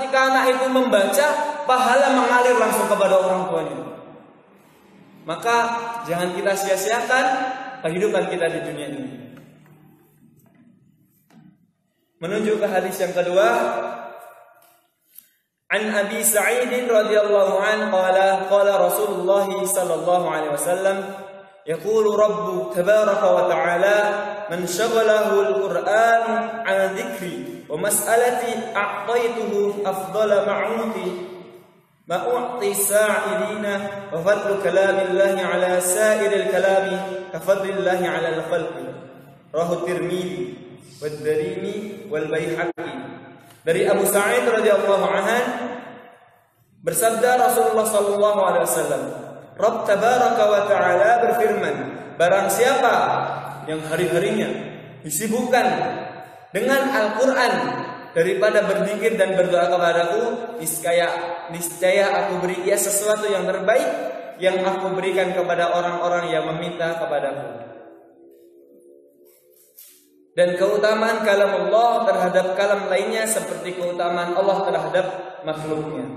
ketika anak itu membaca, pahala mengalir langsung kepada orang tuanya. Maka jangan kita sia-siakan kehidupan kita di dunia ini. Menuju ke hadis yang kedua, an Abi Sa'id radhiyallahu anhu qala Rasulullah sallallahu alaihi wasallam yaqulu Rabbu tabaraka wa ta'ala man shaghalahu al-Qur'an 'an dhikri wa mas'alati a'taytuhu afdala ma'u'ti sa'ilina wa fadlu kalamillahi 'ala sa'iril kalami ka fadlillahi 'ala al-khalqi rawahu Tirmidzi wad Darimi wal Baihaqi. Dari Abu Sa'id radhiyallahu anhu bersabda Rasulullah sallallahu alaihi wasallam, Rabb tabaraka wa ta'ala berfirman, barang siapa yang hari-harinya disibukkan dengan Al-Qur'an daripada berzikir dan berdoa kepadaku, niscaya aku beri ia sesuatu yang terbaik yang aku berikan kepada orang-orang yang meminta kepadaku. Dan keutamaan kalam Allah terhadap kalam lainnya seperti keutamaan Allah terhadap makhluknya.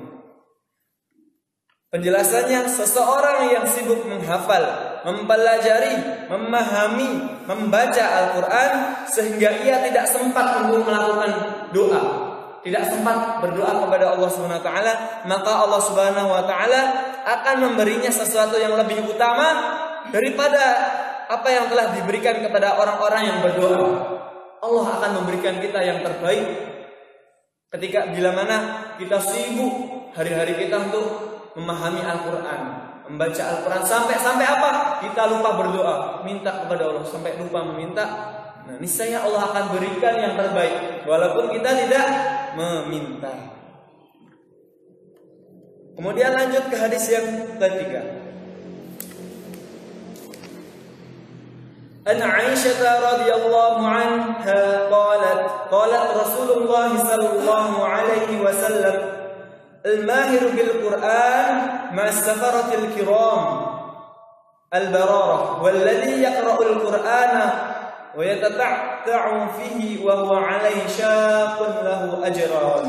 Penjelasannya, seseorang yang sibuk menghafal, mempelajari, memahami, membaca Al-Quran sehingga ia tidak sempat untuk melakukan doa, tidak sempat berdoa kepada Allah Subhanahu Wa Taala, maka Allah Subhanahu Wa Taala akan memberinya sesuatu yang lebih utama daripada apa yang telah diberikan kepada orang-orang yang berdoa. Allah akan memberikan kita yang terbaik ketika bila mana kita sibuk hari-hari kita untuk memahami Al-Quran, membaca Al-Quran sampai apa? Kita lupa berdoa, minta kepada Allah sampai lupa meminta. Nah, niscaya Allah akan berikan yang terbaik walaupun kita tidak meminta. Kemudian lanjut ke hadis yang ketiga. An Aisyah radhiyallahu anha qalat Rasulullah sallallahu alaihi wasallam al-mahir bil Qur'an ma safaratil kiram al-bararah walladhi yaqra'ul Qur'ana wa yatata'u fihi wa huwa 'alaihi syaqqun lahu ajran.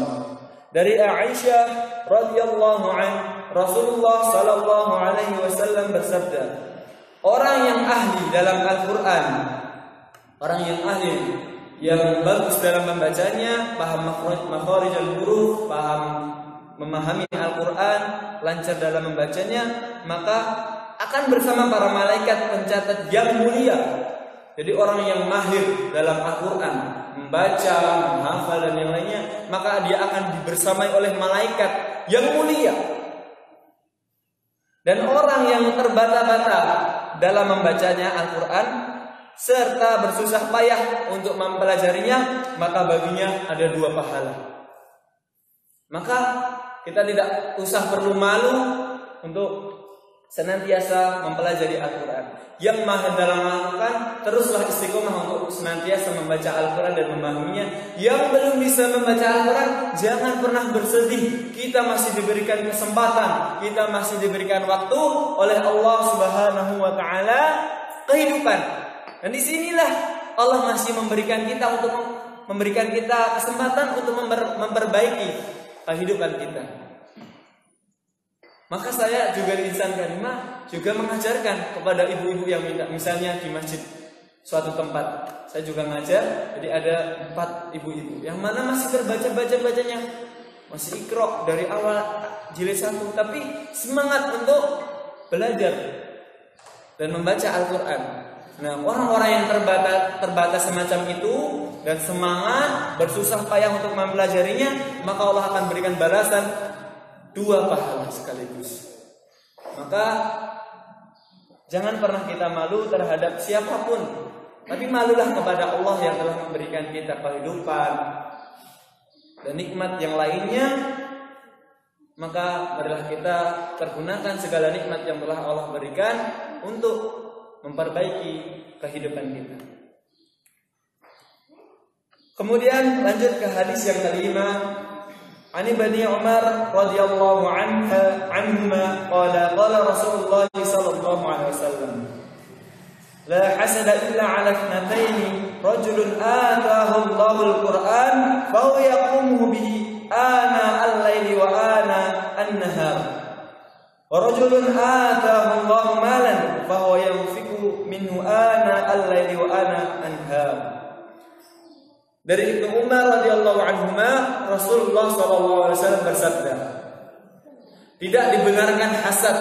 Dari Aisyah radhiyallahu anha, Rasulullah sallallahu alaihi wasallam bersabda, orang yang ahli dalam Al-Quran, orang yang ahli, yang bagus dalam membacanya, paham makharij al-huruf, paham memahami Al-Quran, lancar dalam membacanya, maka akan bersama para malaikat pencatat yang mulia. Jadi orang yang mahir dalam Al-Quran, membaca, menghafal dan yang lainnya, maka dia akan dibersamai oleh malaikat yang mulia. Dan orang yang terbata-bata dalam membacanya Al-Quran serta bersusah payah untuk mempelajarinya, maka baginya ada 2 pahala. Maka kita tidak usah perlu malu untuk senantiasa mempelajari Al-Quran. Yang mahir dalam Al-Quran, teruslah istiqomah untuk senantiasa membaca Al-Quran dan memahaminya. Yang belum bisa membaca Al-Quran, jangan pernah bersedih. Kita masih diberikan kesempatan, kita masih diberikan waktu oleh Allah Subhanahu Wa Taala kehidupan. Dan disinilah Allah masih memberikan kita kesempatan untuk memperbaiki kehidupan kita. Maka saya juga di Insan Karimah juga mengajarkan kepada ibu-ibu yang minta, misalnya di masjid suatu tempat, saya juga ngajar. Jadi ada 4 ibu-ibu yang mana masih bacanya, masih Iqra dari awal jilid 1, tapi semangat untuk belajar dan membaca Al-Quran. Nah, orang-orang yang terbatas semacam itu dan semangat bersusah payah untuk mempelajarinya, maka Allah akan berikan balasan 2 pahala sekaligus. Maka jangan pernah kita malu terhadap siapapun, tapi malulah kepada Allah yang telah memberikan kita kehidupan dan nikmat yang lainnya. Maka marilah kita pergunakan segala nikmat yang telah Allah berikan untuk memperbaiki kehidupan kita. Kemudian lanjut ke hadis yang kelima. Ani Bani Umar radhiyallahu anhuma qala Rasulullah sallallahu alaihi wasallam, la hasada illa ala ithnatayn rajulun ataahu Allahu al-Qur'an fa huwa yaqumu bihi ana al-laili wa ana an-nahar. Wa rajulun ataahu Allahu malan fa huwa yunfiqu minhu ana al-laili wa ana an-nahar. Dari Ibnu Umar radhiyallahu anhuma, Rasulullah sallallahu alaihi wasallam bersabda, tidak dibenarkan hasad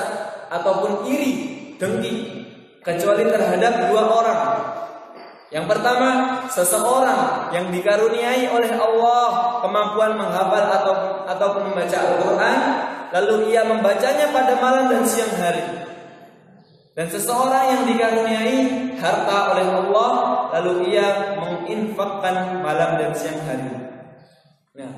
ataupun iri, dengki kecuali terhadap dua orang. Yang pertama, seseorang yang dikaruniai oleh Allah kemampuan menghafal ataupun membaca Al-Quran, lalu ia membacanya pada malam dan siang hari. Dan seseorang yang dikaruniai harta oleh Allah, lalu ia menginfakkan malam dan siang hari. Nah,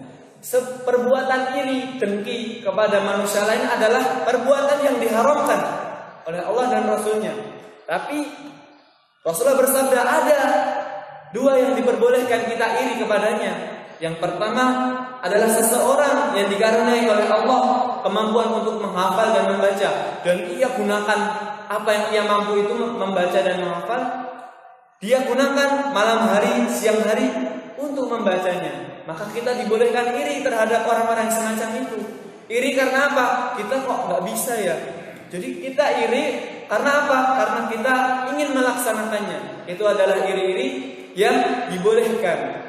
perbuatan iri, dengki kepada manusia lain adalah perbuatan yang diharamkan oleh Allah dan Rasulnya. Tapi Rasulullah bersabda ada dua yang diperbolehkan kita iri kepadanya. Yang pertama adalah seseorang yang dikaruniai oleh Allah kemampuan untuk menghafal dan membaca, dan ia gunakan apa yang ia mampu itu membaca dan menghafal, dia gunakan malam hari, siang hari untuk membacanya. Maka kita dibolehkan iri terhadap orang-orang yang semacam itu. Iri karena apa? Kita kok nggak bisa ya? Jadi kita iri karena apa? Karena kita ingin melaksanakannya. Itu adalah iri-iri yang dibolehkan.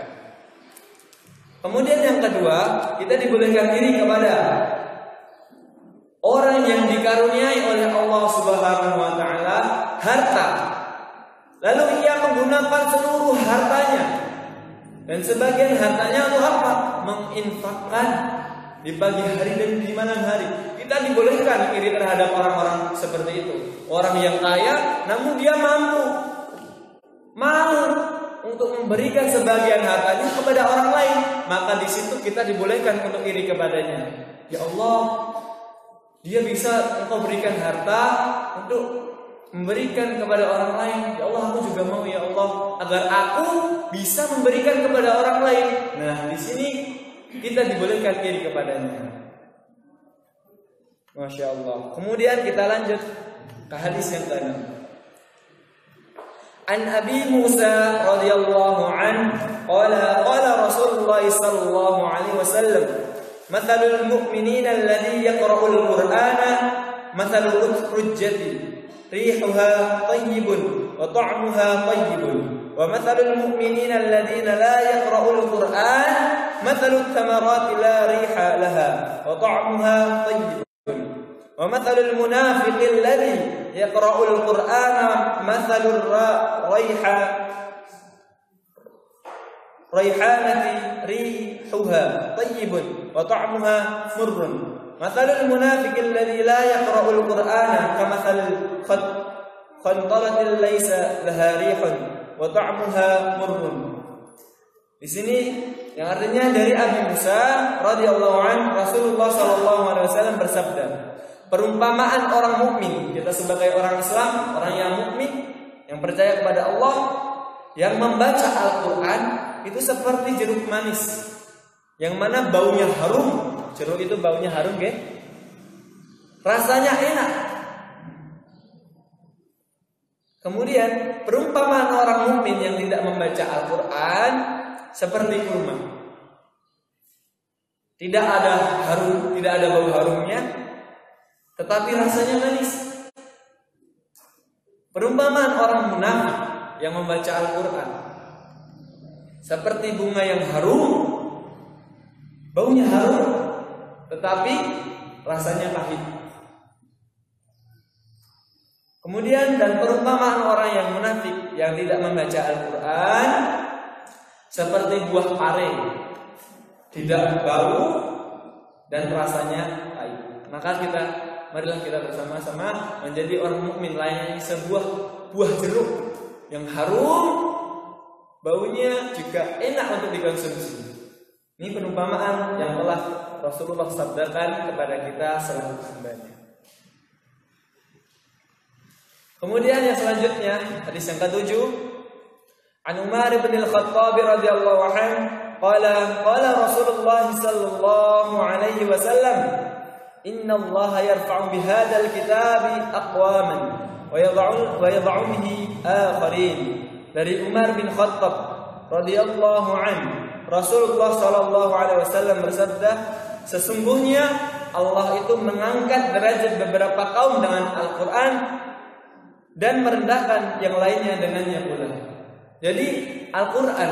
Kemudian yang kedua, kita dibolehkan iri kepada orang yang dikaruniai oleh Allah Subhanahu wa taala harta. Lalu ia menggunakan seluruh hartanya. Dan sebagian hartanya untuk apa? Menginfakkan di pagi hari dan di malam hari. Kita dibolehkan iri terhadap orang-orang seperti itu. Orang yang kaya namun dia mampu untuk memberikan sebagian hartanya kepada orang lain, maka di situ kita dibolehkan untuk iri kepadanya. Ya Allah, dia bisa Engkau berikan harta untuk memberikan kepada orang lain. Ya Allah, aku juga mau ya Allah agar aku bisa memberikan kepada orang lain. Nah, di sini kita dibolehkan iri kepadanya. Masya Allah. Kemudian kita lanjut ke hadis yang ke-6. An Abi Musa radhiyallahu anhu qala Rasulullah sallallahu alaihi wasallam, mathalul mu'minina alladhi yaqra'ul Qur'ana mathalul hujjati rihuha tayyibun wa ta'muha tayyibun wa mathalul mu'minina alladhina la yaqra'ul Qur'an mathalut thamarati la riha laha wa ta'muha tayyibun wa mathalul munafiqil ladzi yaqra'ul Qur'ana mathalur raihanati rihuha tayyibun wa ta'muha murrun. Mathalul munafiqil ladzi la yaqra'ul Qur'ana kamathalil khantalatin laysa laha rihun wa ta'muha murrun. Di sini yang artinya dari Abi Musa radhiyallahu anhu, Rasulullah sallallahu alaihi wasallam bersabda, perumpamaan orang mukmin, kita sebagai orang Islam, orang yang mukmin, yang percaya kepada Allah, yang membaca Al-Quran itu seperti jeruk manis, yang mana baunya harum. Jeruk itu baunya harum, ya? Rasanya enak. Kemudian perumpamaan orang mukmin yang tidak membaca Al-Quran seperti kurma. Tidak ada harum, tidak ada bau harumnya, tetapi rasanya manis. Perumpamaan orang munafik yang membaca Al-Quran seperti bunga yang harum, baunya harum, tetapi rasanya pahit. Kemudian dan perumpamaan orang yang munafik yang tidak membaca Al-Quran seperti buah pare, tidak bau dan rasanya pahit. Maka marilah kita bersama-sama menjadi orang mukmin layaknya sebuah buah jeruk yang harum, baunya juga enak untuk dikonsumsi. Ini perumpamaan yang telah Rasulullah sabdakan kepada kita selaku hambanya. Kemudian yang selanjutnya, hadis yang ke-7, An Umar bin Al-Khattab radhiyallahu anhu qala Rasulullah sallallahu alaihi wasallam, inna Allah yarfa'u bihadzal kitabi aqwaman wa yad'u bihi akharin. Dari Umar bin Khattab radhiyallahu anhu, Rasulullah Shallallahu Alaihi Wasallam bersabda, sesungguhnya Allah itu mengangkat derajat beberapa kaum dengan Al-Quran dan merendahkan yang lainnya dengannya pula. Jadi Al-Quran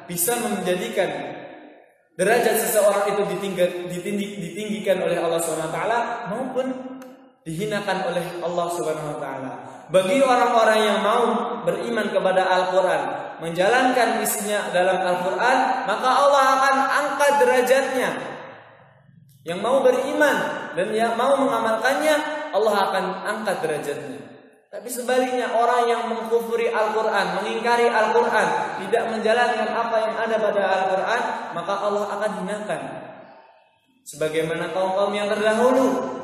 bisa menjadikan derajat seseorang itu ditinggikan oleh Allah SWT maupun dihinakan oleh Allah SWT. Bagi orang-orang yang mau beriman kepada Al-Quran, menjalankan isinya dalam Al-Quran, maka Allah akan angkat derajatnya. Yang mau beriman dan yang mau mengamalkannya, Allah akan angkat derajatnya. Tapi sebaliknya, orang yang mengkufuri Al-Quran, mengingkari Al-Quran, tidak menjalankan apa yang ada pada Al-Quran, maka Allah akan hinakan. Sebagaimana kaum-kaum yang terdahulu,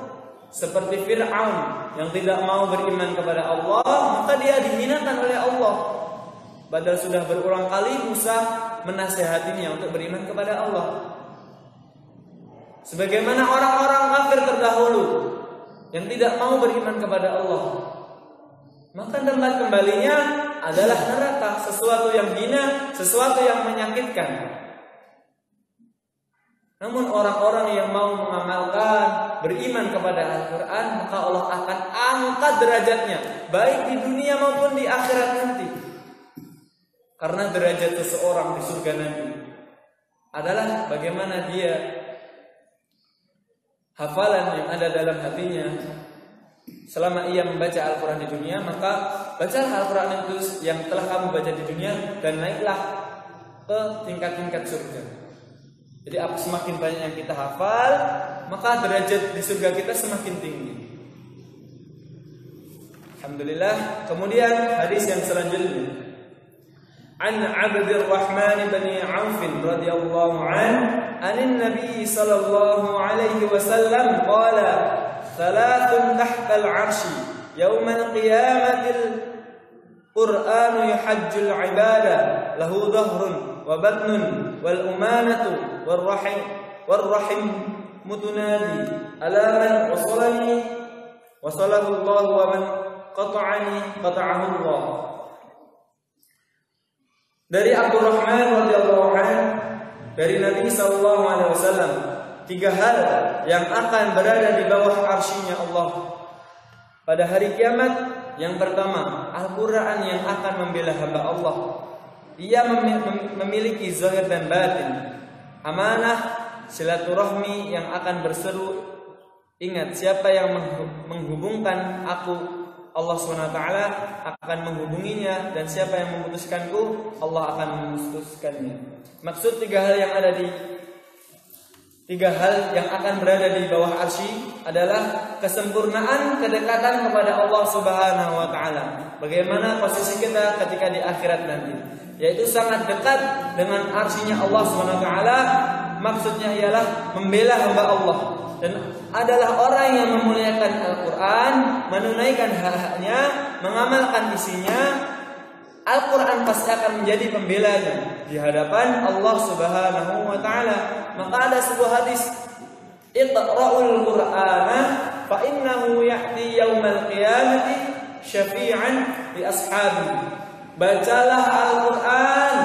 seperti Fir'aun yang tidak mau beriman kepada Allah, maka dia dihinakan oleh Allah. Padahal sudah berulang kali Musa menasihatinya untuk beriman kepada Allah. Sebagaimana orang-orang kafir terdahulu yang tidak mau beriman kepada Allah, maka tempat kembalinya adalah neraka, sesuatu yang hina, sesuatu yang menyakitkan. Namun orang-orang yang mau mengamalkan, beriman kepada Al-Quran, maka Allah akan angkat derajatnya, baik di dunia maupun di akhirat nanti. Karena derajat seseorang di surga nanti adalah bagaimana dia hafalan yang ada dalam hatinya. Selama ia membaca Al-Quran di dunia, maka bacalah Al-Quran itu yang telah kamu baca di dunia dan naiklah ke tingkat-tingkat surga. Jadi semakin banyak yang kita hafal, maka derajat di surga kita semakin tinggi. Alhamdulillah. Kemudian hadis yang selanjutnya, an Abdurrahman bin Auf radhiyallahu an Nabi sallallahu alaihi wasallam qala thalathun tahta al-'arsy yaumal qiyamatil Qur'anu yuhajjul 'ibadah lahu dhahrun wa batnun wal umanatu war rahim mutunadi ala man wasalahu Allah wa man qata'ani qata'ahu Allah. Dari Abdurrahman radhiyallahu anhu, dari Nabi sallallahu alaihi wasallam, 3 hal yang akan berada di bawah arsy-Nya Allah pada hari kiamat. Yang pertama, Al-Quran yang akan membela hamba Allah. Ia memiliki zahir dan batin. Amanah, silaturahmi yang akan berseru, ingat siapa yang menghubungkan aku, Allah SWT akan menghubunginya, dan siapa yang memutuskanku, Allah akan memutuskannya. Maksud 3 hal yang ada di 3 hal yang akan berada di bawah arsy adalah kesempurnaan kedekatan kepada Allah Subhanahu wa taala. Bagaimana posisi kita ketika di akhirat nanti, yaitu sangat dekat dengan arsy-Nya Allah Subhanahu wa taala. Maksudnya ialah membela hamba Allah dan adalah orang yang memuliakan Al-Quran, menunaikan hak-haknya, mengamalkan isinya. Al-Quran pasti akan menjadi pembelanya di hadapan Allah Subhanahu wa taala. Maka ada sebuah hadis, Iqra'ul Qur'ana fa innahu ya'ti yaumal qiyamati syafi'an li ashabi. Bacalah Al-Quran,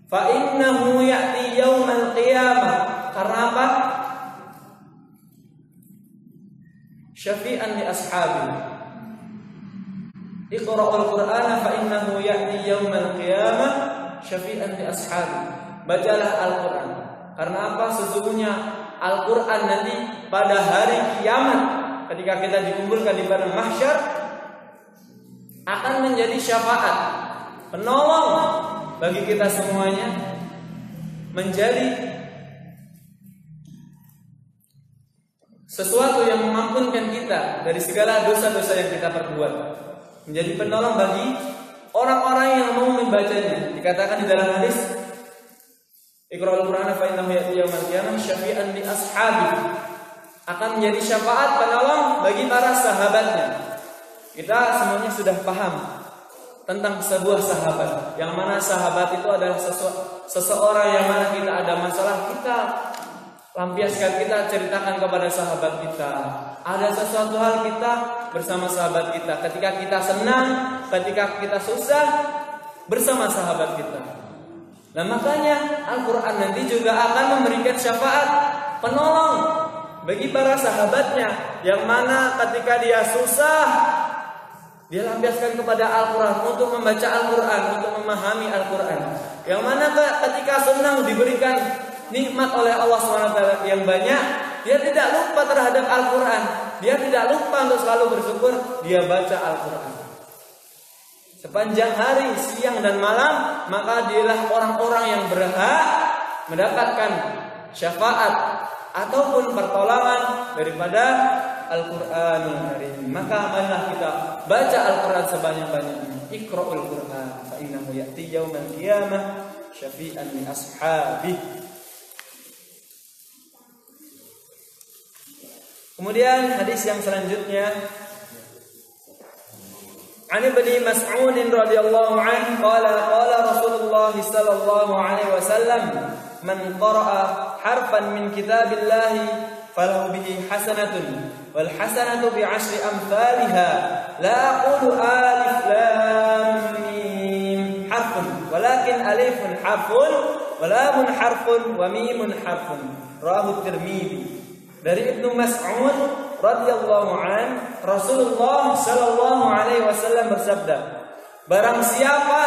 fa innahu ya'ti yaumal qiyamah. Karena apa? Syafi'an li ashabi. Iqra'ul Qur'ana fa innahu ya'ti yaumal qiyamah syafi'an li ashabi. Bacalah Al-Quran. Karena apa? Sesungguhnya Al-Quran nanti pada hari kiamat, ketika kita dikumpulkan di padang mahsyar, akan menjadi syafaat, penolong bagi kita semuanya, menjadi sesuatu yang mengampunkan kita dari segala dosa-dosa yang kita perbuat, menjadi penolong bagi orang-orang yang mau membacanya. Dikatakan di dalam hadis, Iqra'ul Qur'ana fa innahu ya'ti yaumal qiyamah syafi'an li ashabi. Akan menjadi syafaat, penolong bagi para sahabatnya. Kita semuanya sudah paham tentang sebuah sahabat, yang mana sahabat itu adalah seseorang yang mana kita ada masalah, kita lampiaskan, kita ceritakan kepada sahabat kita. Ada sesuatu hal, kita bersama sahabat kita. Ketika kita senang, ketika kita susah, bersama sahabat kita. Nah makanya Al-Quran nanti juga akan memberikan syafaat penolong bagi para sahabatnya, yang mana ketika dia susah, dia lampiaskan kepada Al-Quran untuk membaca Al-Quran, untuk memahami Al-Quran. Yang mana ketika senang diberikan nikmat oleh Allah SWT yang banyak, dia tidak lupa terhadap Al-Quran. Dia tidak lupa untuk selalu bersyukur, dia baca Al-Quran sepanjang hari, siang dan malam. Maka dialah orang-orang yang berhak mendapatkan syafaat ataupun pertolongan daripada Al-Qur'anul Karim. Maka marilah kita baca Al-Qur'an sebanyak-banyaknya. Iqra'ul Qur'an fa innahu ya'ti yaumal qiyamah syafi'an li ashabihi. Kemudian hadis yang selanjutnya, An Ibnu Mas'ud radhiyallahu anhu qala Rasulullah sallallahu alaihi wasallam, man qara'a harfan min kitabillahi falahu bihi hasanatun wal hasanatu bi 'ashri amsalha la aqulu alif lam mim harfun walakin alifun harfun wa lamun harfun wa mimun harfun. Rawahu Tirmidzi. Dari Ibnu Mas'ud radhiyallahu an, Rasulullah sallallahu alaihi wasallam bersabda, barang siapa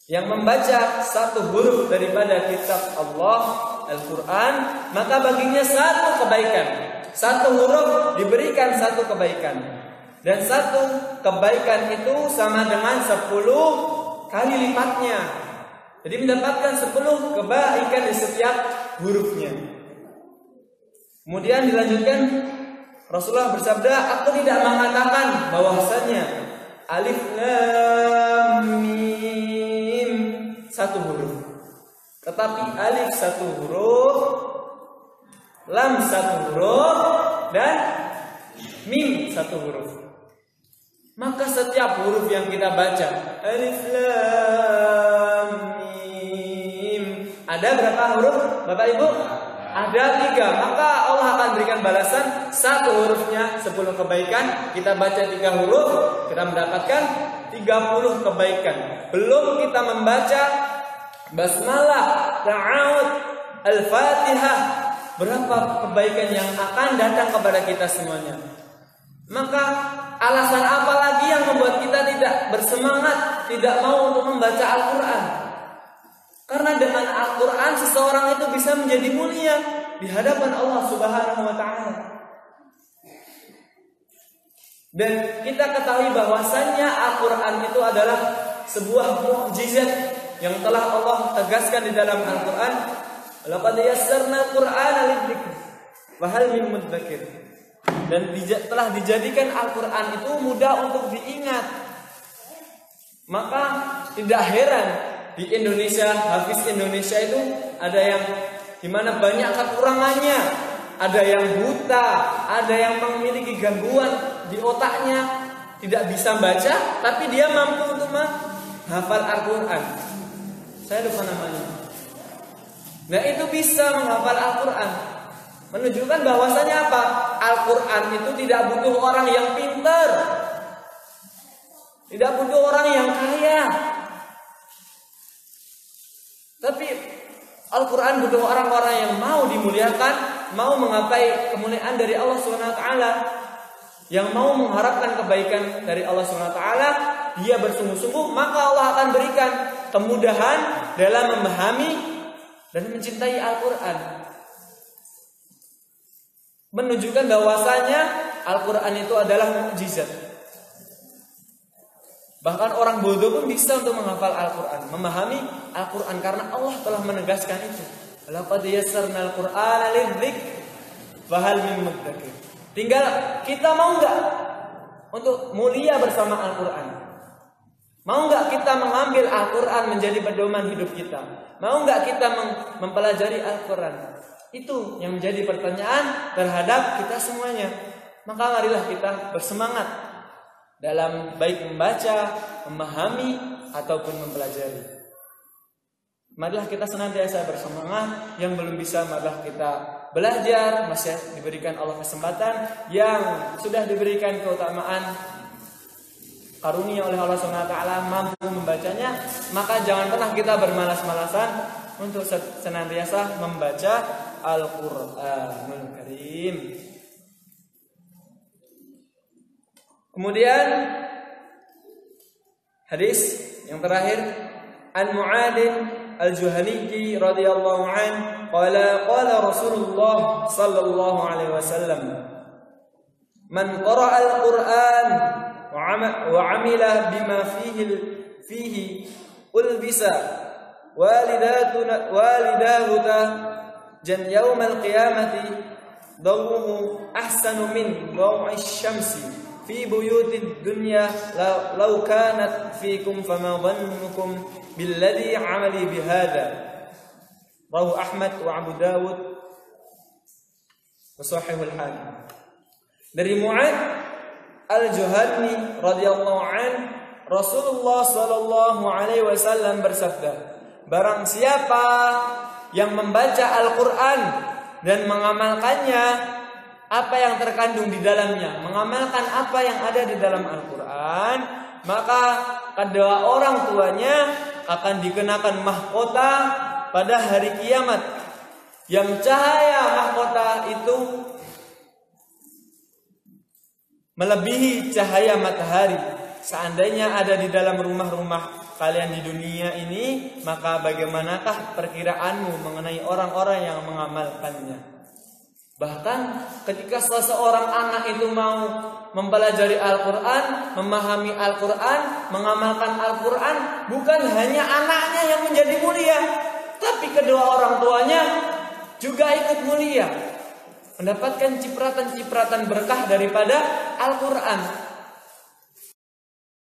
yang membaca satu huruf daripada kitab Allah Al-Quran, maka baginya satu kebaikan. Satu huruf diberikan satu kebaikan, dan satu kebaikan itu sama dengan 10 kali lipatnya. Jadi mendapatkan 10 kebaikan di setiap hurufnya. Kemudian dilanjutkan, Rasulullah bersabda, aku tidak mengatakan bahwasanya alif lam mim satu huruf, tetapi alif satu huruf, lam satu huruf, dan mim satu huruf. Maka setiap huruf yang kita baca, alif lam mim, ada berapa huruf Bapak Ibu? Ada 3. Maka Allah akan berikan balasan, satu hurufnya 10 kebaikan. Kita baca 3 huruf, kita mendapatkan 30 kebaikan. Belum kita membaca basmalah, ta'awud, al-fatihah, berapa kebaikan yang akan datang kepada kita semuanya. Maka alasan apa lagi yang membuat kita tidak bersemangat, tidak mau untuk membaca Al-Quran? Karena dengan Al-Quran seseorang itu bisa menjadi mulia di hadapan Allah Subhanahu wa ta'ala. Dan kita ketahui bahwasannya Al-Quran itu adalah sebuah mukjizat yang telah Allah tegaskan di dalam Al-Quran. Laqad yassarna Al-Qur'ana lidzikr wa hal min mudzakir. Dan telah dijadikan Al-Quran itu mudah untuk diingat. Maka tidak heran di Indonesia, hafiz Indonesia itu ada yang dimana banyak kekurangannya, ada yang buta, ada yang memiliki gangguan di otaknya, tidak bisa baca, tapi dia mampu untuk menghafal Al-Quran. Saya lupa namanya. Nah itu bisa menghafal Al-Quran, menunjukkan bahwasanya apa? Al-Quran itu tidak butuh orang yang pintar, tidak butuh orang yang kaya. Tapi Al-Quran butuh orang-orang yang mau dimuliakan, mau menggapai kemuliaan dari Allah SWT, yang mau mengharapkan kebaikan dari Allah SWT. Dia bersungguh-sungguh, maka Allah akan berikan kemudahan dalam memahami dan mencintai Al-Quran. Menunjukkan bahwasanya Al-Quran itu adalah mukjizat. Bahkan orang bodoh pun bisa untuk menghafal Al-Quran, memahami Al-Quran, karena Allah telah menegaskan itu. Laqad yassarna Al-Qur'ana lidzikr wa hal min mudzakir. Tinggal kita mau enggak untuk mulia bersama Al-Quran? Mau enggak kita mengambil Al-Quran menjadi pedoman hidup kita? Mau enggak kita mempelajari Al-Quran? Itu yang menjadi pertanyaan terhadap kita semuanya. Maka marilah kita bersemangat dalam baik membaca, memahami, ataupun mempelajari. Marilah kita senantiasa bersemangat. Yang belum bisa, marilah kita belajar. Masih diberikan Allah kesempatan. Yang sudah diberikan keutamaan karunia oleh Allah Subhanahu wa taala mampu membacanya, maka jangan pernah kita bermalas-malasan untuk senantiasa membaca Al-Qur'anul Karim. Kemudian hadis yang terakhir, an Mu'adz al-Juhani radhiyallahu an qala Rasulullah sallallahu alaihi wasallam, man qara'a al-Qur'an wa 'amila bima fihi ulbisa walidahu jan yaumal qiyamati dawuhu ahsanu min daw'i syamsi fi buyutid dunya law kanat fikum fama dhannukum billadhi 'amali bihadza. Rawahu Ahmad wa Abu Dawud wa sahihul Hakim. Dari Mu'adz al-Juhani radhiyallahu an, Rasulullah sallallahu alaihi wasallam bersabda, barang siapa yang membaca Al-Qur'an dan mengamalkannya apa yang terkandung di dalamnya, mengamalkan apa yang ada di dalam Al-Qur'an, maka kedua orang tuanya akan dikenakan mahkota pada hari kiamat yang cahaya mahkota itu melebihi cahaya matahari. Seandainya ada di dalam rumah-rumah kalian di dunia ini, maka bagaimanakah perkiraanmu mengenai orang-orang yang mengamalkannya? Bahkan ketika seseorang anak itu mau mempelajari Al-Quran, memahami Al-Quran, mengamalkan Al-Quran, bukan hanya anaknya yang menjadi mulia, tapi kedua orang tuanya juga ikut mulia, mendapatkan cipratan-cipratan berkah daripada Al-Quran.